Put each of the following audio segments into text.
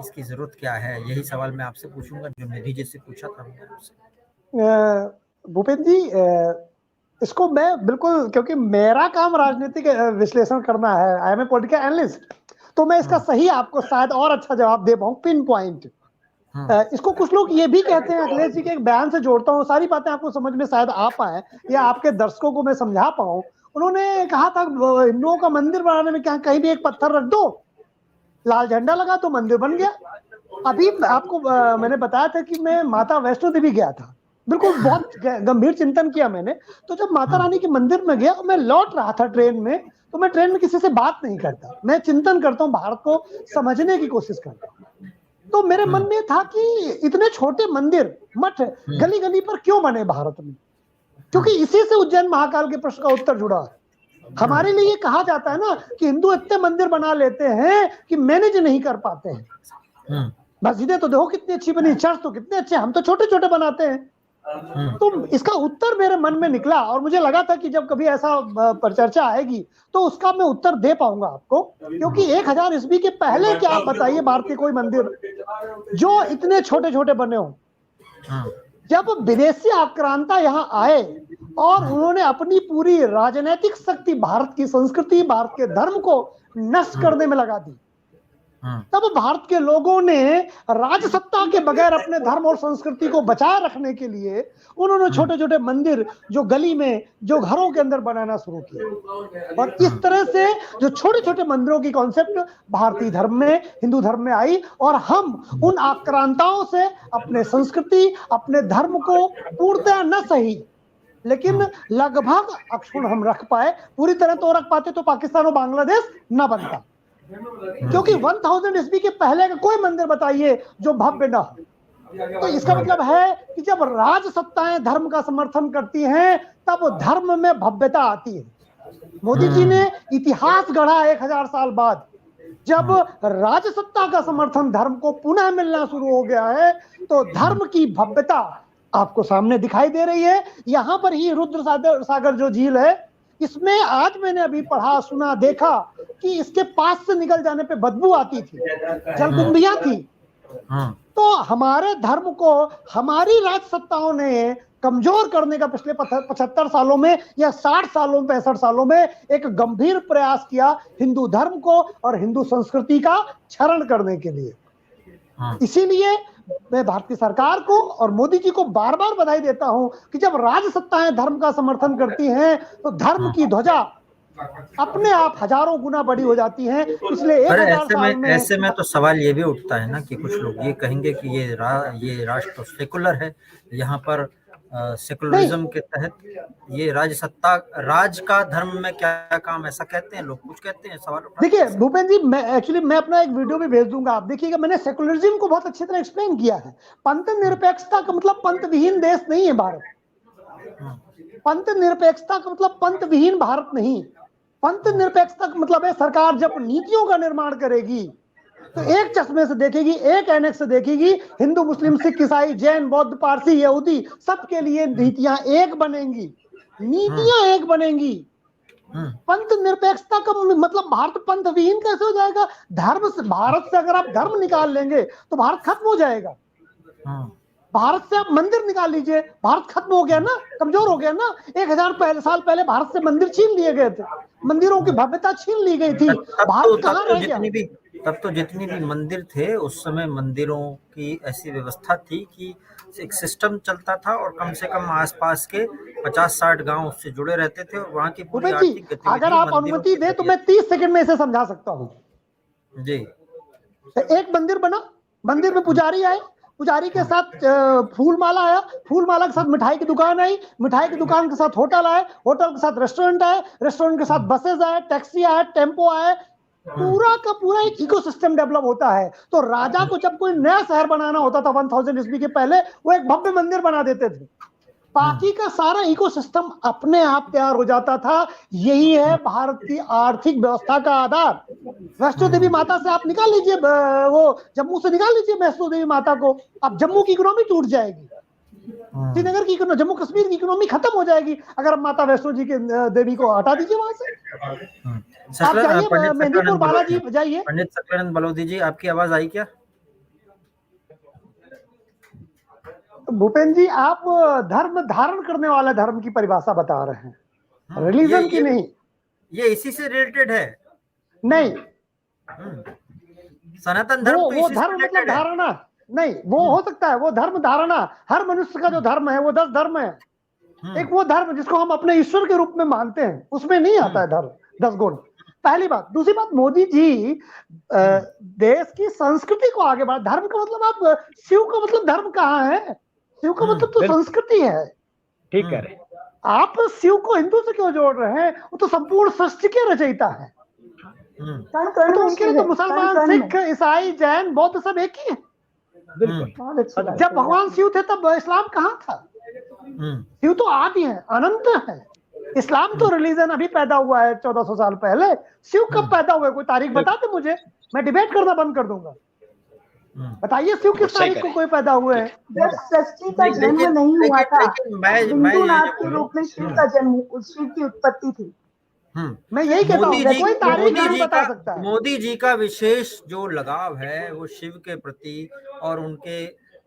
इसकी जरूरत क्या है? यही सवाल मैं आपसे पूछूंगा जो निधि जी से पूछा था मैंने आपसे। भूपेंद्र जी, इसको मैं बिल्कुल, क्योंकि मेरा काम राजनीतिक विश्लेषण करना है, I am a political analyst, तो मैं इसका सही आपको शायद और अच्छा जवाब दे पाऊं, पिन पॉइंट। इसको कुछ लोग ये भी कहते हैं, अखिलेश जी के एक बयान से जोड़ता हूँ, सारी बातें आपको समझ में शायद आ पाए या आपके दर्शकों को मैं समझा पाऊं। उन्होंने कहा था हिंदुओं का मंदिर बनाने में क्या कहीं भी एक पत्थर रख दो, लाल झंडा लगा तो मंदिर बन गया। अभी आपको मैंने बताया था कि मैं माता वैष्णो देवी गया था, बिल्कुल बहुत गंभीर चिंतन किया मैंने। तो जब माता रानी के मंदिर में गया, मैं लौट रहा था ट्रेन में, तो मैं ट्रेन में किसी से बात नहीं करता, मैं चिंतन करता हूँ, भारत को समझने की कोशिश करता हूँ। तो मेरे मन में था कि इतने छोटे मंदिर मठ गली गली पर क्यों बने भारत में, क्योंकि इसी से उज्जैन महाकाल के प्रश्न का उत्तर जुड़ा है। हमारे लिए ये कहा जाता है ना कि हिंदू इतने मंदिर बना लेते हैं कि मैनेज नहीं कर पाते हैं। मस्जिदें तो देखो कितनी अच्छी बनी, चर्च तो कितने अच्छे, हम तो छोटे छोटे बनाते हैं। तो इसका उत्तर मेरे मन में निकला और मुझे लगा था कि जब कभी ऐसा चर्चा आएगी तो उसका मैं उत्तर दे पाऊंगा आपको, क्योंकि 1000 ईस्वी के पहले क्या आप बताइए भारत के कोई मंदिर जो इतने छोटे छोटे बने हो। जब विदेशी आक्रांता यहाँ आए और उन्होंने अपनी पूरी राजनीतिक शक्ति भारत की संस्कृति, भारत के धर्म को नष्ट करने में लगा दी, तब भारत के लोगों ने राजसत्ता के बगैर अपने धर्म और संस्कृति को बचाए रखने के लिए उन्होंने छोटे छोटे मंदिर जो गली में, जो घरों के अंदर बनाना शुरू किया। और इस तरह से जो छोटे छोटे मंदिरों की कॉन्सेप्ट भारतीय धर्म में, हिंदू धर्म में आई, और हम उन आक्रांताओं से अपने संस्कृति, अपने धर्म को पूर्णतः न सही लेकिन लगभग अक्षुण हम रख पाए। पूरी तरह तो रख पाते तो पाकिस्तान और बांग्लादेश न बनता, क्योंकि 1000 ईस्वी के पहले का कोई मंदिर बताइए जो भव्य ना हो। तो इसका मतलब है कि जब राजसत्ताएं धर्म का समर्थन करती हैं तब धर्म में भव्यता आती है। मोदी जी ने इतिहास गढ़ा 1000 साल बाद, जब राजसत्ता का समर्थन धर्म को पुनः मिलना शुरू हो गया है तो धर्म की भव्यता आपको सामने दिखाई दे रही है। यहां पर ही रुद्र सागर जो झील है, इसमें आज मैंने अभी पढ़ा, सुना, देखा कि इसके पास से निकल जाने पे बदबू आती थी, जलकुंभियां थी। तो हमारे धर्म को हमारी राजसत्ताओं ने कमजोर करने का पिछले 75 सालों में या 60 सालों, 65 सालों में एक गंभीर प्रयास किया हिंदू धर्म को और हिंदू संस्कृति का क्षरण करने के लिए। इसीलिए मैं भारतीय सरकार को और मोदी जी को बार बार बधाई देता हूं कि जब राजसत्ताएं धर्म का समर्थन करती हैं तो धर्म की ध्वजा अपने आप हजारों गुना बड़ी हो जाती है। पिछले 1000 साल में ऐसे में तो सवाल ये भी उठता है ना कि कुछ लोग ये कहेंगे कि ये राष्ट्र तो सेकुलर है, यहाँ पर सेकुलरिज्म के तहत ये राजसत्ता, राज का धर्म में क्या काम, ऐसा कहते हैं लोग, कुछ कहते हैं, सवाल उठाते हैं। देखिए भूपेंद्र जी, मैं अपना एक वीडियो भी भेज दूंगा, आप देखिएगा, मैंने सेकुलरिज्म को बहुत अच्छी तरह एक्सप्लेन किया है। पंथ निरपेक्षता का मतलब पंथ विहीन देश नहीं है भारत। पंथ निरपेक्षता का मतलब पंथ विहीन भारत नहीं। पंथ निरपेक्षता का मतलब है सरकार जब नीतियों का निर्माण करेगी तो एक चश्मे से देखेगी, एक ऐनक से देखेगी, हिंदू, मुस्लिम, सिख, ईसाई, जैन, बौद्ध, पारसी, यहूदी, सबके लिए नीतियां एक बनेंगी, नीतियां एक बनेंगी। पंथ निरपेक्षता का मतलब भारत पंथ विहीन कैसे हो जाएगा? धर्म से, भारत से अगर आप धर्म निकाल लेंगे तो भारत खत्म हो जाएगा। भारत से आप मंदिर निकाल लीजिए, भारत खत्म हो गया ना, कमजोर हो गया ना। 1000 साल पहले भारत से मंदिर छीन लिए गए थे, मंदिरों की भव्यता छीन ली गई थी। भारत कहाँ रह गया? तब तो जितनी भी मंदिर थे उस समय मंदिरों की ऐसी व्यवस्था थी कि एक सिस्टम चलता था और कम से कम आसपास के 50-60 गांव उससे जुड़े रहते थे और वहाँ की पूरी आर्थिक गतिविधि, अगर आप अनुमति दे तो मैं 30 सेकंड में इसे समझा सकता हूँ जी। एक मंदिर बना, मंदिर में पुजारी आए, पुजारी के साथ फूल माला आया, फूल माला के साथ मिठाई की दुकान आई, मिठाई की दुकान के साथ होटल आए, होटल के साथ रेस्टोरेंट आए, रेस्टोरेंट के साथ बसेज आए, टैक्सी आए, टेम्पो आए, पूरा का पूरा एक इकोसिस्टम डेवलप होता है। तो राजा को जब कोई नया शहर बनाना होता था 1000 ईस्वी के पहले, वो एक भव्य मंदिर बना देते थे, बाकी का सारा इकोसिस्टम अपने आप तैयार हो जाता था। यही है भारत की आर्थिक व्यवस्था का आधार। वैष्णो देवी माता से आप निकाल लीजिए, वो जम्मू से निकाल लीजिए वैष्णो देवी माता को, अब जम्मू की इकोनॉमी टूट जाएगी, श्रीनगर की इकोनॉमी, जम्मू कश्मीर की इकोनॉमी खत्म हो जाएगी अगर माता वैष्णो जी के देवी को हटा दीजिए वहां से। आप जाइए मेहंदीपुर बालाजी जाइए। पंडित सक्रानंद बलोदी जी, आपकी आवाज आई क्या? भूपेंद्र जी, आप धर्म धारण करने वाला धर्म की परिभाषा बता रहे हैं, रिलीजन की नहीं। ये इसी से रिलेटेड है। नहीं, सनातन धर्म तो वो इसी से धर्म मतलब रिलेटेड है। धारणा नहीं, वो हो सकता है वो धर्म धारणा। हर मनुष्य का जो धर्म है वो 10 धर्म है। एक वो धर्म जिसको हम अपने ईश्वर के रूप में मानते हैं, उसमें नहीं आता है धर्म 10 गुण। पहली बात। दूसरी बात, मोदी जी देश की संस्कृति को आगे बढ़ा। धर्म का मतलब, आप शिव का मतलब धर्म कहाँ है? शिव का मतलब तो संस्कृति है। ठीक कह रहे हैं। आप शिव को हिंदू से क्यों जोड़ रहे हैं? वो तो संपूर्ण सृष्टि के रचयिता है। तो उनके लिए तो मुसलमान, सिख, ईसाई, जैन, बौद्ध सब एक ही है। बिल्कुल। जब भगवान शिव थे तब इस्लाम कहाँ था? शिव तो आदि है, अनंत है। इस्लाम तो रिलीजन अभी पैदा हुआ है 1400 साल पहले। शिव कब पैदा हुए? कोई तारीख बता दे मुझे, मैं डिबेट करना बंद कर दूंगा। बताइए शिव किस तारीख को कोई पैदा हुए हैं? जब सृष्टि का जन्म नहीं हुआ था, हिंदू नाथ के रूप में शिव का जन्म, शिव की उत्पत्ति थी। मैं यही कहता हूँ, कोई तारीख नहीं बता सकता है। मोदी जी का विशेष जो लगाव है वो शिव के प्रति, और उनके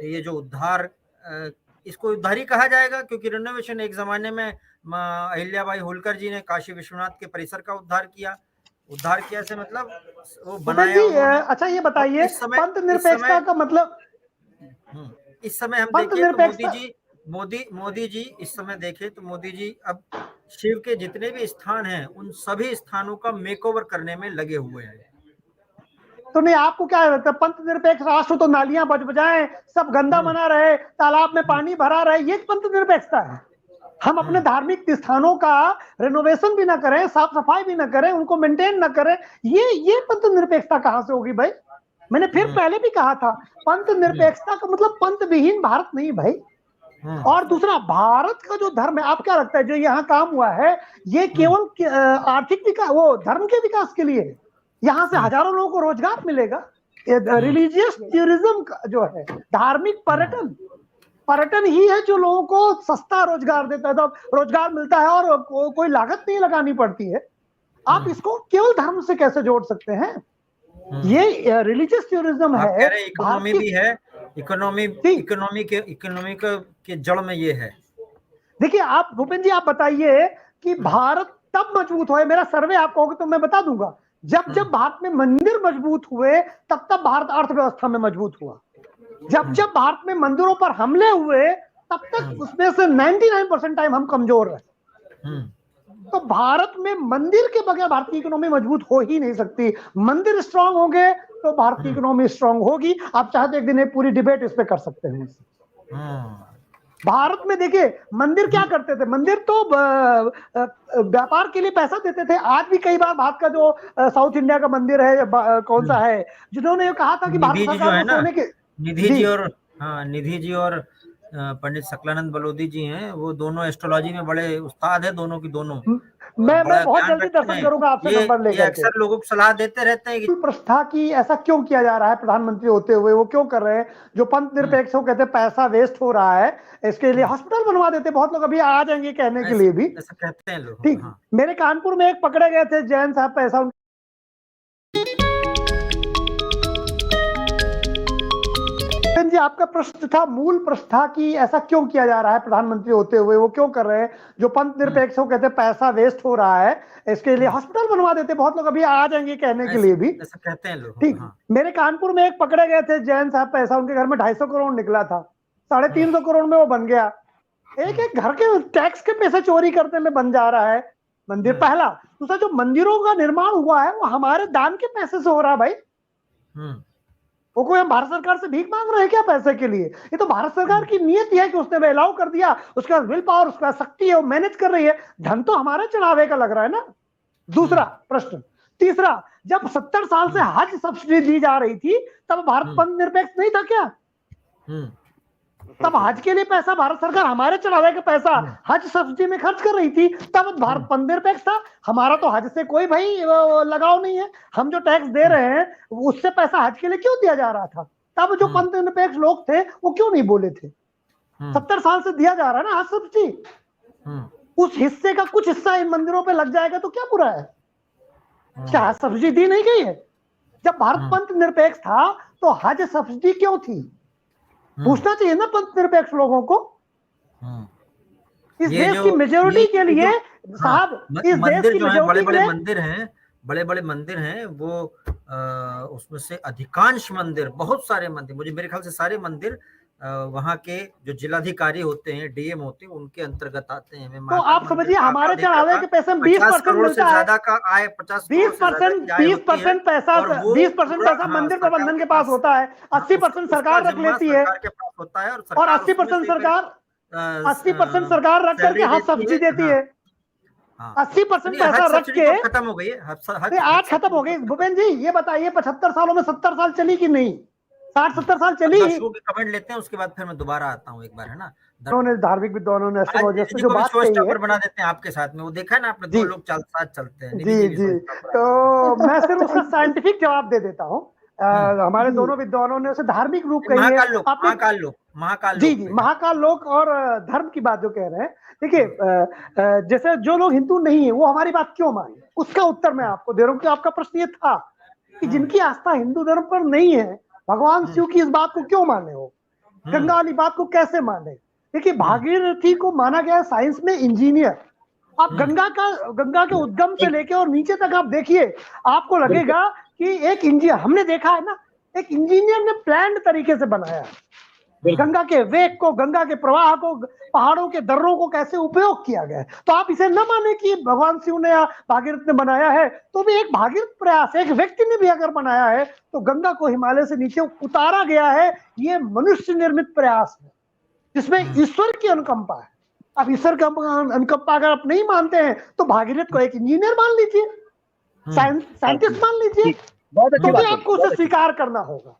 ये जो उद्धार, इसको उद्धारी कहा जाएगा, क्योंकि रिनोवेशन एक जमाने में अहिल्याबाई होलकर जी ने काशी विश्वनाथ के परिसर का उद्धार किया से मतलब वो बनाया। अच्छा ये बताइए, पंथ निरपेक्षता का मतलब? इस समय हम देखें तो मोदी जी इस समय देखें तो मोदी जी अब शिव के जितने भी स्थान हैं उन सभी स्थानों का मेकओवर करने में लगे हुए हैं। तो नहीं, आपको क्या लगता है, पंथ निरपेक्ष राष्ट्र तो नालियां बजाएं, सब गंदा बना रहे, तालाब में पानी भरा रहे, ये पंथ निरपेक्षता है? हम अपने धार्मिक स्थानों का रेनोवेशन भी ना करें, साफ सफाई भी ना करें, उनको मेंटेन ना करें, ये पंथ निरपेक्षता कहां से होगी भाई? मैंने फिर पहले भी कहा था, पंथ निरपेक्षता का मतलब पंथ विहीन भारत नहीं भाई। और दूसरा, भारत का जो धर्म है, आप क्या लगता है जो यहाँ काम हुआ है ये केवल आर्थिक विकास, वो धर्म के विकास के लिए? यहाँ से हजारों लोगों को रोजगार मिलेगा। रिलीजियस टूरिज्म जो है, धार्मिक पर्यटन ही है जो लोगों को सस्ता रोजगार देता है, तो रोजगार मिलता है और कोई लागत नहीं लगानी पड़ती है। आप इसको केवल धर्म से कैसे जोड़ सकते हैं? ये रिलीजियस टूरिज्म है। इकोनॉमी भी है, इकोनॉमी के जड़ में ये है। देखिए आप भूपेंद्र जी, आप बताइए कि भारत तब मजबूत हुआ, मेरा सर्वे आप कहोगे तो मैं बता दूंगा, जब भारत में मंदिर मजबूत हुए तब भारत अर्थव्यवस्था में मजबूत हुआ। जब भारत में मंदिरों पर हमले हुए तब तक उसमें से 99% टाइम हम कमजोर रहे। तो भारत में मंदिर के बगैर भारत की इकोनॉमी मजबूत हो ही नहीं सकती। मंदिर स्ट्रांग होंगे तो भारत की इकोनॉमी स्ट्रांग होगी। आप चाहते एक दिन एक पूरी डिबेट इस पे कर सकते हैं। भारत में देखिए मंदिर क्या करते थे, मंदिर तो व्यापार के लिए पैसा देते थे। आज भी कई बार भारत का जो साउथ इंडिया का मंदिर है, कौन सा है, जिन्होंने कहा था कि भारत सरकार को सोने के निधि जी और पंडित सकलानंद बलोदी जी हैं, वो दोनों एस्ट्रोलॉजी में बड़े उस्ताद हैं, दोनों की दोनों। मैं बहुत जल्दी दर्शन करूंगा आपसे नंबर लेकर। अक्सर लोगों को सलाह देते रहते हैं कि प्रस्था की ऐसा क्यों किया जा रहा है, प्रधानमंत्री होते हुए वो क्यों कर रहे हैं? जो पंथ निरपेक्ष हो कहते हैं पैसा वेस्ट हो रहा है, इसके लिए हॉस्पिटल बनवा देते। बहुत लोग अभी आ जाएंगे कहने के लिए भी, ऐसा कहते हैं लोग। ठीक। मेरे कानपुर में एक पकड़े गए थे जैन साहब, पैसा जी आपका प्रश्न था मूल प्रस्था की ऐसा क्यों किया जा रहा है, प्रधानमंत्री होते हुए वो क्यों कर रहे हैं? जो पंथ निरपेक्ष हो कहते हैं पैसा वेस्ट हो रहा है, इसके लिए हॉस्पिटल बनवा देते। बहुत लोग अभी आ जाएंगे कहने के लिए भी, ऐसा कहते हैं लोग। ठीक। मेरे कानपुर में एक पकड़े गए थे जैन साहब, पैसा उनके घर में 250 करोड़ निकला था, 350 करोड़ में वो बन गया। एक घर के टैक्स के पैसे चोरी करने में बन जा रहा है मंदिर, पहला। दूसरा, जो मंदिरों का निर्माण हुआ है वो हमारे दान के पैसे से हो रहा है भाई। वो कोई हम भारत सरकार से भीख मांग रहे हैं क्या पैसे के लिए? ये तो भारत सरकार की नीयत है कि उसने अलाउ कर दिया, उसके पास विल पावर, उसके पास शक्ति है, वो मैनेज कर रही है। धन तो हमारे चढ़ावे का लग रहा है ना। दूसरा प्रश्न। तीसरा, जब 70 साल से हज सब्सिडी दी जा रही थी तब भारत पंथ निरपेक्ष नहीं था क्या? तब हज के लिए पैसा भारत सरकार हमारे चढ़ावे का पैसा हज सब्सिडी में खर्च कर रही थी, तब भारत पंथ निरपेक्ष था। हमारा तो हज से कोई भाई लगाव नहीं है। हम जो टैक्स दे रहे हैं उससे पैसा हज के लिए क्यों दिया जा रहा था? तब जो पंथ निरपेक्ष लोग थे वो क्यों नहीं बोले थे? 70 साल से दिया जा रहा है ना हज सब्सिडी, उस हिस्से का कुछ हिस्सा इन मंदिरों पे लग जाएगा तो क्या बुरा है? क्या हज सब्सिडी दी नहीं गई है? जब भारत पंथ निरपेक्ष था तो हज सब्सिडी क्यों थी? पूछना चाहिए ना पंथ निरपेक्ष लोगों को। इस ये देश जो की मेजोरिटी के लिए हाँ, साहब, इस देश मंदिर की जो है, बड़े मेजोरिटी के बड़े लिए मंदिर हैं, बड़े बड़े मंदिर हैं, वो उसमें से अधिकांश मंदिर, बहुत सारे मंदिर, मुझे मेरे ख्याल से सारे मंदिर वहाँ के जो जिलाधिकारी होते हैं, डीएम होते हैं, उनके अंतर्गत आते हैं। तो आप समझिए हमारे चढ़ावे के पैसे में 20% मिलता है, 50 का आय, 50 करोड़ से ज्यादा की आय होती है, 20% पैसा, और वो 20% पैसा हाँ, मंदिर सरकार प्रबंधन के के पास होता है, 80% सरकार रख लेती है, सरकार के पास होता है, और सरकार 80% उसमें से सरकार फिर 80% सरकार रख करके सैलरी हाथ सब्सिडी देती है। हाँ 80% नहीं, पैसा हज रख सब्सिडी के तो खत्म हो गई है, आज खत्म हो गई। भूपेन जी ये बताइए 75 सालों में 70 साल चली कि नहीं? 60-70 साल चली। दर्शकों के कमेंट लेते हैं, उसके बाद फिर मैं दोबारा आता हूँ एक बार, है ना। उन्होंने धार्मिक विद्वानों ने, एस्ट्रोलॉजर्स ने जो को भी बात शो कही है, स्टॉपर बना देते हैं आपके साथ में, वो देखा है ना आपने, दो लोग साथ चलते हैं। जी जी, तो मैं सिर्फ उसका साइंटिफिक जवाब दे देता हूँ। हमारे दोनों विद्वानों ने उसे धार्मिक रूप कही है। महाकाल जी जी, महाकाल लोक और धर्म की बात जो कह रहे हैं, देखिए जैसे जो लोग हिंदू नहीं है वो हमारी बात क्यों माने, उसका उत्तर मैं आपको दे रहा हूँ कि आपका प्रश्न ये था कि जिनकी आस्था हिंदू धर्म पर नहीं है, भगवान शिव की इस बात को क्यों माने हो, गंगा वाली बात को कैसे माने। देखिए भागीरथी को माना गया साइंस में इंजीनियर। आप गंगा के उद्गम से लेके और नीचे तक आप देखिए, आपको लगेगा कि एक इंजीनियर, हमने देखा है ना, एक इंजीनियर ने प्लान्ड तरीके से बनाया है गंगा के वेग को, गंगा के प्रवाह को, पहाड़ों के दर्रों को कैसे उपयोग किया गया है। तो आप इसे न माने कि भगवान शिव ने या भागीरथ ने बनाया है, तो भी एक भागीरथ प्रयास, एक व्यक्ति ने भी अगर बनाया है, तो गंगा को हिमालय से नीचे उतारा गया है, ये मनुष्य निर्मित प्रयास है जिसमें ईश्वर की अनुकंपा है। अब ईश्वर की अनुकंपा अगर आप नहीं मानते हैं तो भागीरथ को एक इंजीनियर मान लीजिए, साइंटिस्ट मान लीजिए, तो भी आपको उसे स्वीकार करना होगा,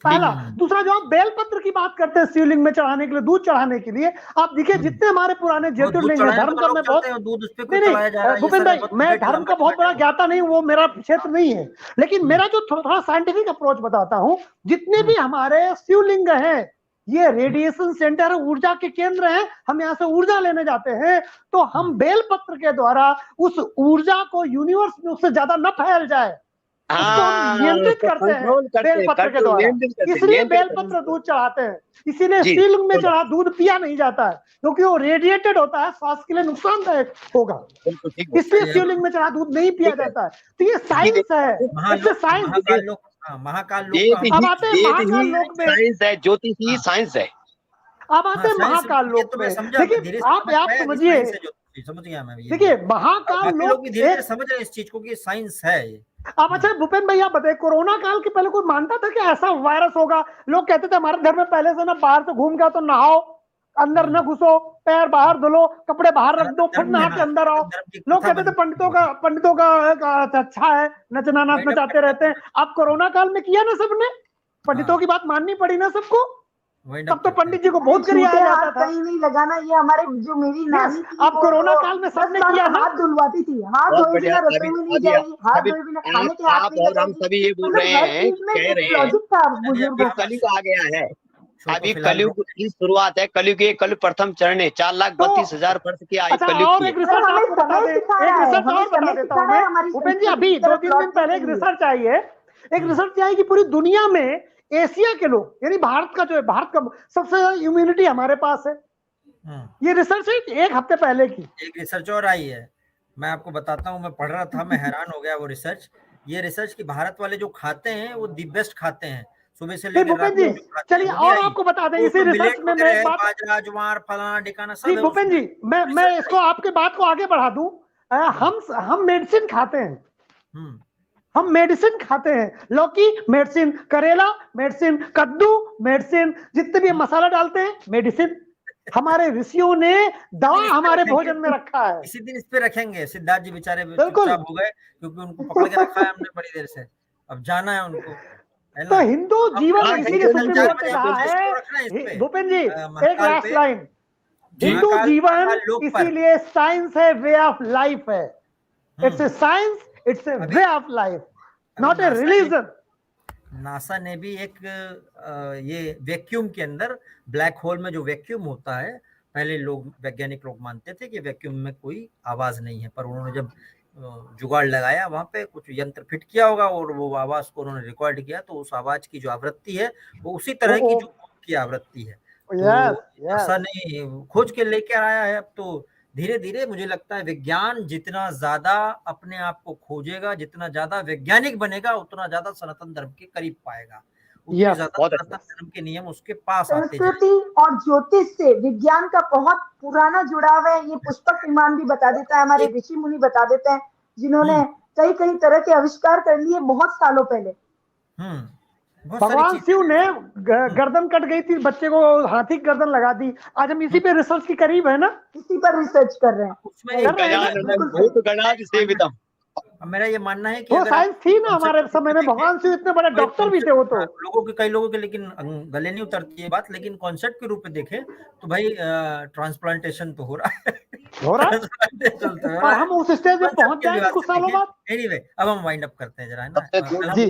पहला। दूसरा, जो आप बेलपत्र की बात करते हैं शिवलिंग में चढ़ाने के लिए, दूध चढ़ाने के लिए, आप देखिए जितने हमारे पुराने ज्योतिर्लिंग है, धर्म का मैं बहुत नहीं, भूपेंद्र भाई मैं धर्म का बहुत बड़ा ज्ञाता नहीं, वो मेरा क्षेत्र नहीं है, लेकिन मेरा जो थोड़ा साइंटिफिक अप्रोच बताता हूं, जितने भी हमारे शिवलिंग हैं ये रेडिएशन सेंटर, ऊर्जा के केंद्र हैं, हम यहाँ से ऊर्जा लेने जाते हैं, तो हम बेलपत्र के द्वारा उस ऊर्जा को यूनिवर्स में उससे ज्यादा न फैल जाए, उसको हम नियंत्रित करते हैं बेलपत्र के द्वारा, इसलिए बेलपत्र दूध चढ़ाते हैं। इसीलिए शिवलिंग में चढ़ा दूध पिया नहीं जाता है, क्योंकि वो रेडिएटेड होता है, स्वास्थ्य के लिए नुकसानदायक होगा, इसलिए शिवलिंग में चढ़ा दूध नहीं पिया जाता है। तो ये साइंस है, इससे साइंस। महाकाल अब आते हैं महाकाल लोक में, साइंस है, ज्योतिष ही साइंस है। अब आते हैं महाकाल लोक में, देखिए आप समझिए, समझ गया मैं, देखिए महाकाल लोक धीरे समझ रहे हैं इस चीज को कि साइंस है। अब अच्छा भूपेन भैया बताइए, कोरोना काल के पहले कोई मानता था कि ऐसा वायरस होगा? लोग कहते थे हमारे घर में पहले से ना बाहर से घूम गया तो नहाओ, अंदर न घुसो, पैर बाहर धुलो, कपड़े बाहर रख दो, फिर नहा के अंदर आओ। लोग कहते थे पंडितों का अच्छा है, नचना नचाते रहते हैं। अब कोरोना काल में किया ना सबने, पंडितों की बात माननी पड़ी ना सबको, तब तो पंडित जी को बहुत करिया जाता था। कहीं नहीं लगाना, ये हमारे जो मेरी नानी थी, अब कोरोना काल में सबने किया ना, हाथ धुलवाती थी, हाथ धोए बिना रसोई में नहीं जाएगी, हाथ धोए बिना खाने के हाथ नहीं लगाएगी। हम सभी ये बोल रहे हैं, कह रहे हैं कलयुग आ गया है, अभी कलयुग की शुरुआत है, कलयुग ये कल प्रथम चरण है, 4,32,000 वर्ष की आयु कलयुग की। भूपेन जी अभी 2-3 दिन पहले एक रिसर्च आई है, एक रिसर्च आई कि पूरी दुनिया में एशिया के लोग, यानी भारत का जो है, भारत का सबसे ज्यादा इम्यूनिटी हमारे पास है। ये रिसर्च है 1 हफ्ते पहले की। एक रिसर्च और आई है, मैं आपको बताता हूँ, मैं पढ़ रहा था, मैं हैरान हो गया वो रिसर्च। ये रिसर्च कि भारत वाले जो खाते हैं वो दी बेस्ट खाते हैं, सुबह से लेकर रात तक। चलिए और आपको बता दें, इसी रिसर्च में मैं एक बात, बाजरा, ज्वार, फलाना ढिकाना सब। जी भूपेन जी, मैं इसको आपके बात को आगे बढ़ा दूं, हम मेडिसिन खाते हैं, हम मेडिसिन खाते हैं, लौकी मेडिसिन, करेला मेडिसिन, कद्दू मेडिसिन, जितने भी मसाला डालते हैं मेडिसिन। हमारे ऋषियों ने दवा हमारे भोजन में रखा है। इसी दिन इस पे रखेंगे, सिद्धार्थ जी बेचारे चुपचाप हो गए क्योंकि उनको पकड़ के रखा है हमने बड़ी देर से, अब जाना है उनको। तो हिंदू जीवन इसीलिए सबसे कहा है भूपेन जी, एक लास्ट लाइन, हिंदू जीवन इसीलिए साइंस है, वे ऑफ लाइफ है, it's a science, it's a way of life, not a religion. NASA ने भी एक ये वैक्यूम के अंदर, ब्लैक होल में जो वैक्यूम होता है, पहले लोग, वैज्ञानिक लोग मानते थे कि वैक्यूम में कोई आवाज नहीं है, पर उन्होंने जब जुगाड़ लगाया, वहां पे कुछ यंत्र फिट किया होगा और वो आवाज को उन्होंने रिकॉर्ड किया, तो उस आवाज की जो आवृत्ति है वो उसी तरह की जो की आवृत्ति है। यस तो ऐसा नहीं खोज के लेकर आया है। अब तो धीरे धीरे मुझे लगता है विज्ञान जितना ज्यादा अपने आप को खोजेगा, जितना ज्यादा वैज्ञानिक बनेगा, उतना ज्यादा सनातन धर्म के करीब पाएगा, उतनी ज्यादा सनातन धर्म के नियम उसके पास आते जाएंगे। संस्कृति और ज्योतिष से विज्ञान का बहुत पुराना जुड़ाव है। ये पुष्पक विमान भी बता देता है, हमारे ऋषि मुनि बता देते हैं, जिन्होंने कई कई तरह के आविष्कार कर लिए बहुत सालों पहले। भगवान शिव ने गर्दन कट गई थी, बच्चे को हाथी की गर्दन लगा दी। आज हम इसी पे रिसर्च की करीब है ना, इसी पर रिसर्च कर रहे हैं। उसमें मेरा ये मानना है कि वो साइंस थी ना हमारे समय में, भगवान शिव इतने बड़े डॉक्टर भी थे वो तो। लोगों के, कई लोगों के लेकिन गले नहीं उतरती है बात, लेकिन कॉन्सेप्ट के रूप में देखें तो भाई ट्रांसप्लांटेशन तो हो रहा है, और हम उस स्टेज पे पहुंच जाएंगे कुछ सालों बाद। एनीवे, अब हम वाइंड अप करते हैं जरा, है ना। जी।